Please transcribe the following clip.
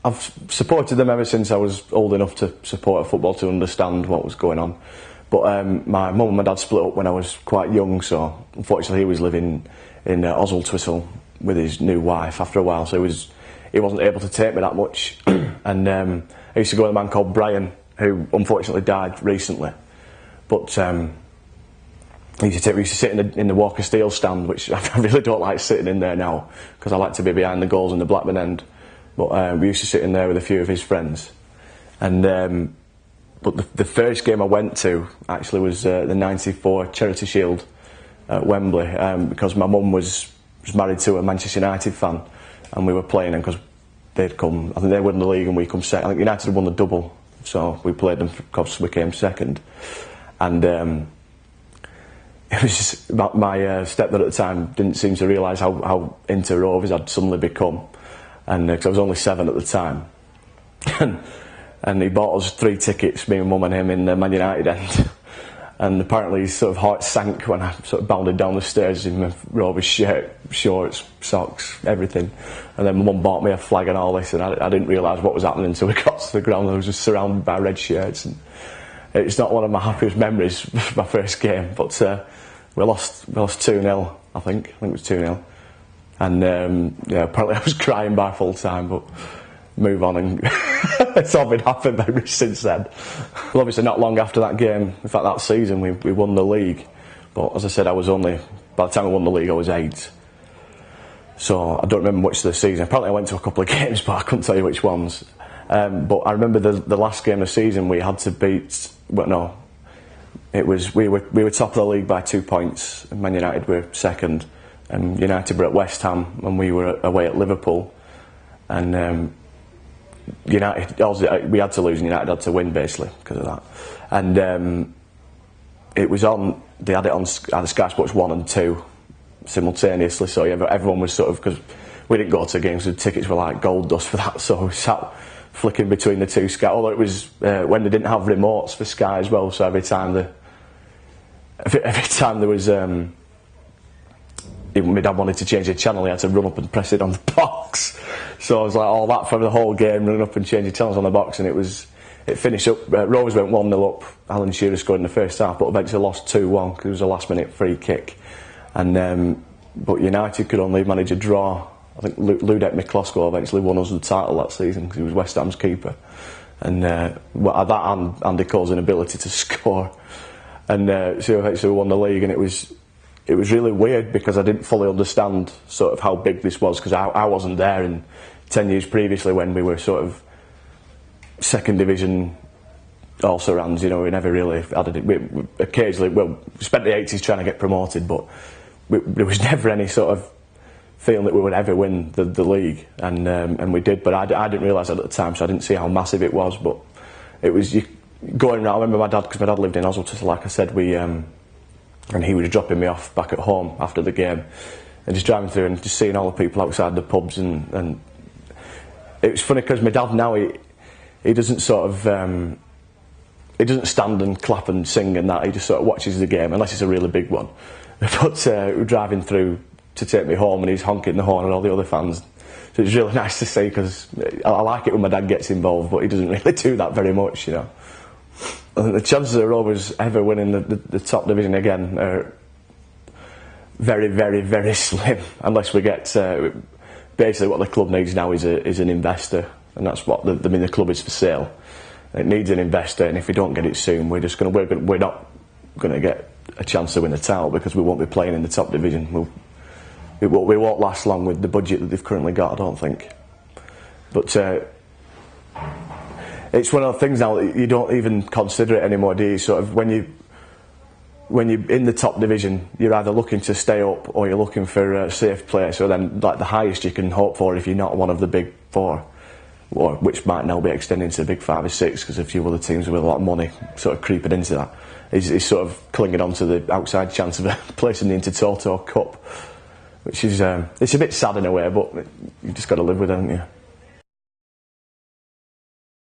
I've supported them ever since I was old enough to support football, to understand what was going on. But my mum and my dad split up when I was quite young, so unfortunately he was living in Oswald with his new wife after a while, so he wasn't able to take me that much. And I used to go with a man called Brian, who unfortunately died recently. But we used to sit in the Walker Steel stand, which I really don't like sitting in there now, because I like to be behind the goals in the Blackburn end. But we used to sit in there with a few of his friends. And but the first game I went to actually was the '94 Charity Shield at Wembley, because my mum was married to a Manchester United fan, and we were playing, and because they'd come, I think they won the league and we come second. I think United had won the double, so we played them because we came second. And it was just, my stepdad at the time didn't seem to realise how into Rovers I'd suddenly become, and because I was only 7 at the time. And he bought us 3 tickets, me and mum and him, in the Man United end. And apparently his sort of heart sank when I sort of bounded down the stairs in my Rovers shirt, shorts, socks, everything. And then my mum bought me a flag and all this, and I didn't realise what was happening until we got to the ground. I was just surrounded by red shirts. And it's not one of my happiest memories, my first game, but we lost 2-0, I think it was 2-0. And yeah, apparently I was crying by full time, but move on, and it's all been happened ever since then. Well, obviously not long after that game, in fact that season, we won the league. But as I said, by the time I won the league I was 8. So I don't remember much of the season. Apparently I went to a couple of games, but I couldn't tell you which ones. But I remember the last game of the season we had to beat, well no, it was, we were top of the league by 2 points, and Man United were second, and United were at West Ham, and we were away at Liverpool. And United, we had to lose and United had to win basically because of that. And it was on, they had it on either Sky Sports 1 and 2 simultaneously, so everyone was sort of, because we didn't go to games, the tickets were like gold dust for that, so we sat flicking between the 2 Sky, although it was when they didn't have remotes for Sky as well, so every time there was even my dad wanted to change the channel, he had to run up and press it on the box. So I was like all that for the whole game, running up and changing channels on the box, and it finished up, Rovers went 1-0 up, Alan Shearer scored in the first half, but eventually lost 2-1 because it was a last minute free kick. And but United could only manage a draw. I think Ludek Miklosko eventually won us the title that season because he was West Ham's keeper. And that and Andy Cole's inability to score. And so eventually we won the league, and it was really weird because I didn't fully understand sort of how big this was, because I wasn't there in 10 years previously when we were sort of second division also rounds, we never really added it. We occasionally, we spent the 80s trying to get promoted, but there was never any sort of feeling that we would ever win the league, and we did, but I didn't realise that at the time, so I didn't see how massive it was. But it was going around. I remember my dad, because my dad lived in Oswald, so like I said, and he was dropping me off back at home after the game, and just driving through and just seeing all the people outside the pubs, and it was funny because my dad now, he doesn't sort of he doesn't stand and clap and sing and that, he just sort of watches the game unless it's a really big one. But we're driving through to take me home and he's honking the horn at all the other fans, so it's really nice to see, because I like it when my dad gets involved, but he doesn't really do that very much, I think the chances of Rovers ever winning the top division again are very, very, very slim, unless we get basically what the club needs now is an investor, and that's what the club is for sale. It needs an investor, and if we don't get it soon, we're not going to get a chance to win the title, because we won't be playing in the top division. We won't last long with the budget that they've currently got, I don't think. But it's one of the things now that you don't even consider it anymore, do you? Sort of when you're in the top division, you're either looking to stay up or you're looking for a safe place. So then, like, the highest you can hope for, if you're not one of the big 4, or which might now be extending to the big 5 or 6, because a few other teams with a lot of money sort of creeping into that, is sort of clinging on to the outside chance of a place in the Intertoto Cup, which is it's a bit sad in a way, but you just got to live with it, haven't you?